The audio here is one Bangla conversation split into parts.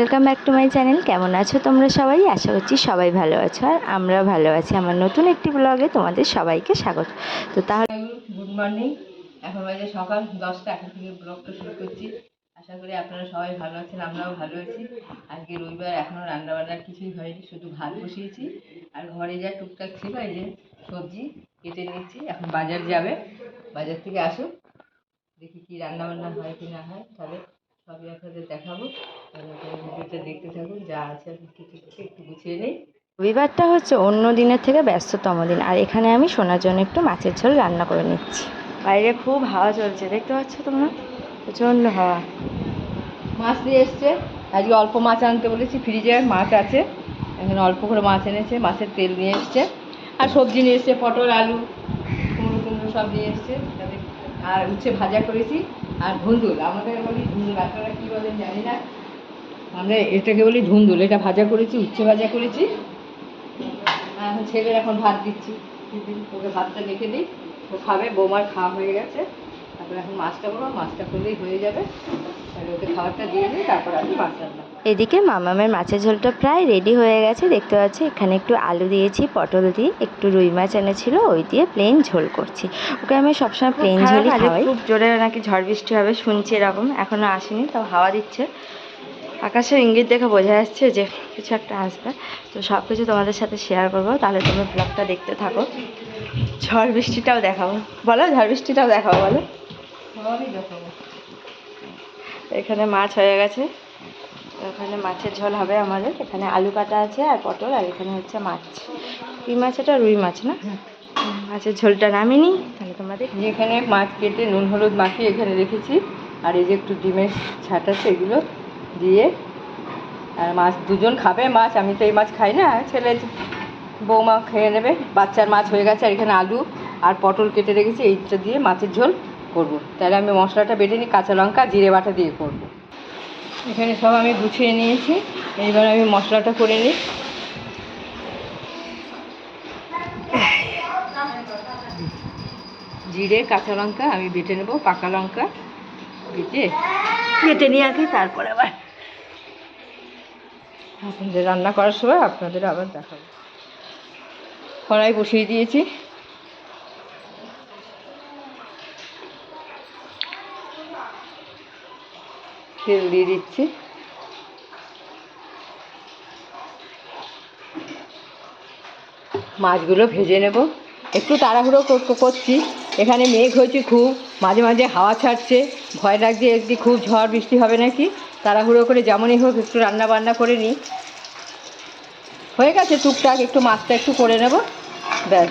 Welcome back to my channel. কেমন আছো তোমরা সবাই? আশা করছি সবাই ভালো আছো আর আমরাও ভালো আছি। আমার নতুন একটি ব্লগে তোমাদের সবাইকে স্বাগত। তো তাহলে গুড মর্নিং। এখন বাজে সকাল 10টা। এখন থেকে ব্লগটা শুরু করছি। আশা করি আপনারা সবাই ভালো আছেন, আমরাও ভালো আছি। আজকে রবিবার, এখনও রান্নাবান্নার কিছুই হয়নি, শুধু ভাত বসিয়েছি আর ঘরে যা টুকটাক ছিল এই যে সবজি কেটে নিচ্ছি। এখন বাজার যাবে, বাজার থেকে আসুক, দেখি কি রান্নাবান্না হয় কি না হয়, তাহলে সবই আপনাদের দেখাবো। ভিডিওটা দেখতে থাকুন, যা আছে আমি কিছু কিছু একটু গুছিয়ে নিই। রবিবারটা হচ্ছে অন্য দিনের থেকে ব্যস্ততম দিন, আর এখানে আমি শোনার জন্য একটু মাছের ঝোল রান্না করে নিচ্ছি। বাইরে খুব হাওয়া চলছে, দেখতে পাচ্ছ তোমরা? প্রচণ্ড হাওয়া। মাছ নিয়ে এসছে, আজকে অল্প মাছ আনতে বলেছি, ফ্রিজে মাছ আছে, এখানে অল্প করে মাছ এনেছে, মাছের তেল নিয়ে এসছে, আর সবজি নিয়ে এসছে, পটল আলু কুমড়ো টুমড়ো সব নিয়ে এসছে। আর উচ্ছে ভাজা করেছি, আর ধুন্দুল, আমাদের বলি ধুন্দুল, আপনারা কী বলেন জানি না, আমরা এটাকে বলি ধুন্দুল। এটা ভাজা করেছি, উচ্ছে ভাজা করেছি। এখন ছেলের এখন ভাত দিচ্ছি, ওকে ভাতটা রেখে দিই, ও খাবে। বৌমার খাওয়া হয়ে গেছে, তারপরে এখন মাছটা করবো, মাছটা করলেই হয়ে যাবে। তাহলে ওকে খাবারটা দিয়ে দিই, তারপর আমি মাছ রান্না। এদিকে মামামের মাছের ঝোলটা প্রায় রেডি হয়ে গেছে, দেখতে পাচ্ছি। এখানে একটু আলু দিয়েছি, পটল দিয়ে, একটু রুই মাছ এনেছিল, ওই দিয়ে প্লেন ঝোল করছি। ওকে আমি সবসময় প্লেন ঝোলই খাওয়াই। খুব জোরে নাকি ঝড় বৃষ্টি হবে শুনছি, এরকম এখনও আসেনি, তাও হাওয়া দিচ্ছে। আকাশের ইঙ্গিত দেখে বোঝা যাচ্ছে যে কিছু একটা আসবে। তো সব কিছু তোমাদের সাথে শেয়ার করবো, তাহলে তোমরা ব্লগটা দেখতে থাকো। ঝড় বৃষ্টিটাও দেখাবো, বলো ঝড় বৃষ্টিটাও দেখাবো, বলো। সবই দেখাবো। এখানে মাছ হয়ে গেছে, এখানে মাছের ঝোল হবে আমাদের। এখানে আলু কাটা আছে আর পটল, আর এখানে হচ্ছে মাছ। কি মাছ এটা? রুই মাছ না? মাছের ঝোলটা নামিয়ে নিই, তাহলে তোমাদের। এখানে মাছ কেটে নুন হলুদ মাখিয়ে এখানে রেখেছি, আর এই যে একটু ডিমের ছাটাছে, এগুলো দিয়ে। আর মাছ দুজন খাবে মাছ, আমি তো এই মাছ খাই না, ছেলে বৌমা খেয়ে নেবে। বাচ্চার মাছ হয়ে গেছে, আর এখানে আলু আর পটল কেটে রেখেছি, এইটা দিয়ে মাছের ঝোল করব। তাহলে আমি মশলাটা বেটে নিই, কাঁচা লঙ্কা জিরে বাটা দিয়ে করব। এখানে সব আমি গুছিয়ে নিয়েছি, এইবার আমি মশলাটা করে নিই। জিরে কাঁচা লঙ্কা আমি বেটে নেব, পাকা লঙ্কা বেটে নিয়ে আগে, তারপরে আবার আপনাদের রান্না করার সময় আপনাদের আবার দেখাবো। কড়াই বসিয়ে দিয়েছি, তেল দিয়ে দিচ্ছি। মাছগুলো ভেজে নেব, একটু তাড়াহুড়ো করছি। এখানে মেঘ হয়েছে খুব, মাঝে মাঝে হাওয়া ছাড়ছে, ভয় লাগছে একদিন খুব ঝড় বৃষ্টি হবে নাকি। তাড়াহুড়ো করে যেমনই হোক একটু রান্না বান্না করে নিই। হয়ে গেছে টুকটাক, একটু মাছটা একটু করে নেব, ব্যাস।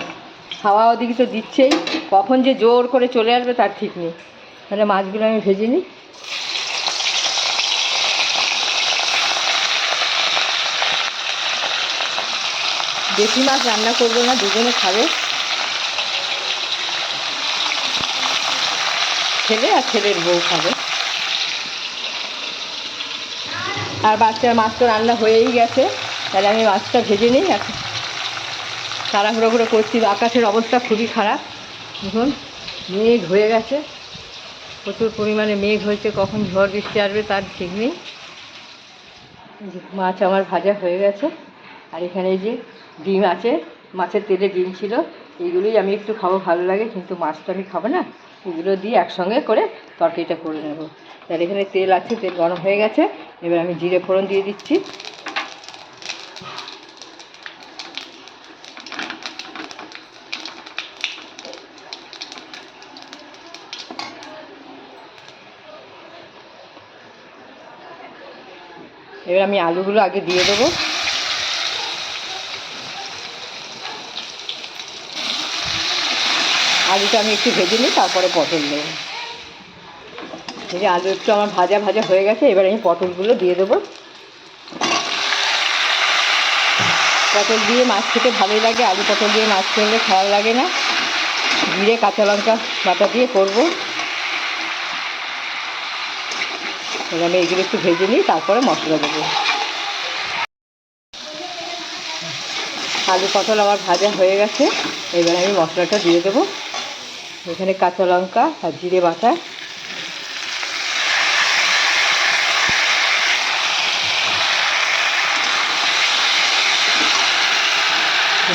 হাওয়া ওদিকে তো দিচ্ছেই, কখন যে জোর করে চলে আসবে তার ঠিক নেই। তাহলে মাছগুলো আমি ভেজে নিই। বেশি মাছ রান্না করবো না, দুজনে খাবে, ছেলে আর ছেলের বউ খাবে। আর বাচ্চার মাছ তো রান্না হয়েই গেছে, তাহলে আমি মাছটা ভেজে নিই। এখন তাড়াহুড়ো করে করছি, আকাশের অবস্থা খুবই খারাপ। দেখুন মেঘ হয়ে গেছে, প্রচুর পরিমাণে মেঘ হয়েছে, কখন ঝড় বৃষ্টি আসবে তার ঠিক নেই। মাছ আমার ভাজা হয়ে গেছে, আর এখানে এই যে ডিম আছে, মাছের তেলে ডিম ছিল, এইগুলোই আমি একটু খাবো, ভালো লাগে, কিন্তু মাছটা আমি খাবো না। এগুলো দিয়ে একসঙ্গে করে তরকারিটা করে নেব। তাহলে এখানে তেল আছে, তেল গরম হয়ে গেছে, এবার আমি জিরে ফোড়ন দিয়ে দিচ্ছি। এবার আমি আলুগুলো আগে দিয়ে দেবো, আলুটা আমি একটু ভেজে নিই, তারপরে পটল দেবো। এই যে আলু একটু আমার ভাজা ভাজা হয়ে গেছে, এবার আমি পটলগুলো দিয়ে দেবো। পটল দিয়ে মাছ খেতে ভালোই লাগে, আলু পটল দিয়ে মাছ খেলে খারাপ লাগে না। জিরে কাঁচা লঙ্কা বাটা দিয়ে করবো। এবার আমি এগুলো একটু ভেজে নিই, তারপরে মশলা দেবো। আলু পটল আমার ভাজা হয়ে গেছে, এবার আমি মশলাটা দিয়ে দেবো। এখানে কাঁচা লঙ্কা আর জিরে বাটা,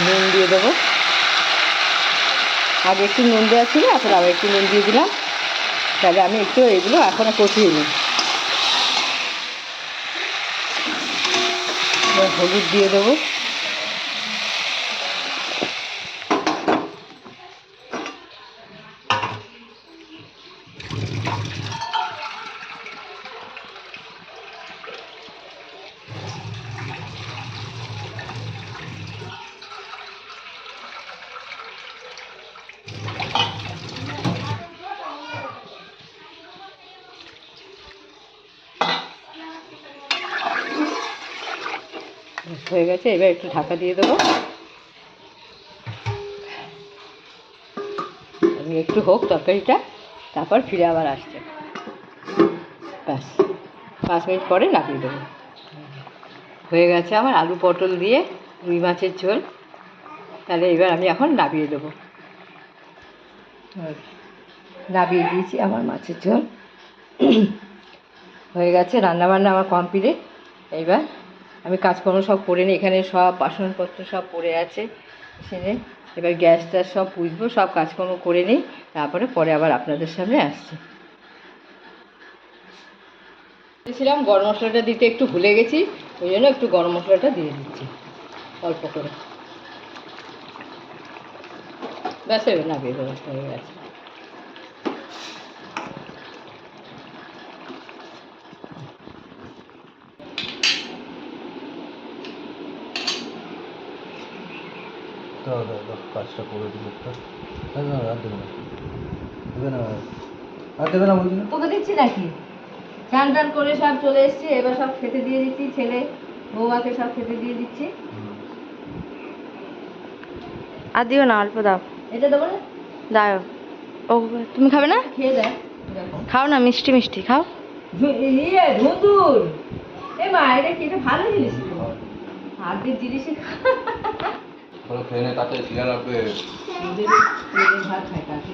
নুন দিয়ে দেবো। আগে একটু নুন দেওয়া ছিল, এখন আবার একটু নুন দিয়ে দিলাম। তাহলে আমি একটু এগুলো এখনও কষিয়ে নিই। এবার হলুদ দিয়ে দেবো। হয়ে গেছে, এবার একটু ঢাকা দিয়ে দেবো। আমি একটু হোক তরকারিটা, তারপর ফিরে আবার আসছে। ব্যাস 5 মিনিট পরে নামিয়ে দেবো। হয়ে গেছে আমার আলু পটল দিয়ে রুই মাছের ঝোল। তাহলে এবার আমি এখন নামিয়ে দেবো। নামিয়ে দিয়েছি আমার মাছের ঝোল। হয়ে গেছে, রান্নাবান্না আমার কমপ্লিট। এইবার আমি কাজকর্ম সব করে নিই। এখানে সব বাসনপত্র সব পড়ে আছে সেরে। এবার গ্যাসটা সব পুষবো, সব কাজকর্ম করে নিই, তারপরে পরে আবার আপনাদের সামনে আসছি। দিয়েছিলাম গরম মশলাটা দিতে, একটু ভুলে গেছি, ওই জন্য একটু গরম মশলাটা দিয়ে দিচ্ছি অল্প করে। ব্যাস এবার নামিয়ে দেবো, হয়ে গেছে। কাজটা করে দিল একটা। না আর দেবে না, দেবে না, আর দেবে না বলছি না। তোকে দিচ্ছি নাকি? চান টান করে সব চলে এসেছি, এবার সব খেতে দিয়ে দিচ্ছি, ছেলে বৌমাকে সব খেতে দিয়ে দিচ্ছি। আর দিও না, অল্প দাও। এটা দেবো না? দাও। ও তুমি খাবে না? খেয়ে দেয় দেখো। খাও না, মিষ্টি মিষ্টি খাও। ইয়ে ধুন্দুর, এ মা এটা কি, এটা ভালো জিনিস তো, হাতের জিনিসই খেয়ে নে, তাতে শিয়া লাগবে। ভাত খাই কাছে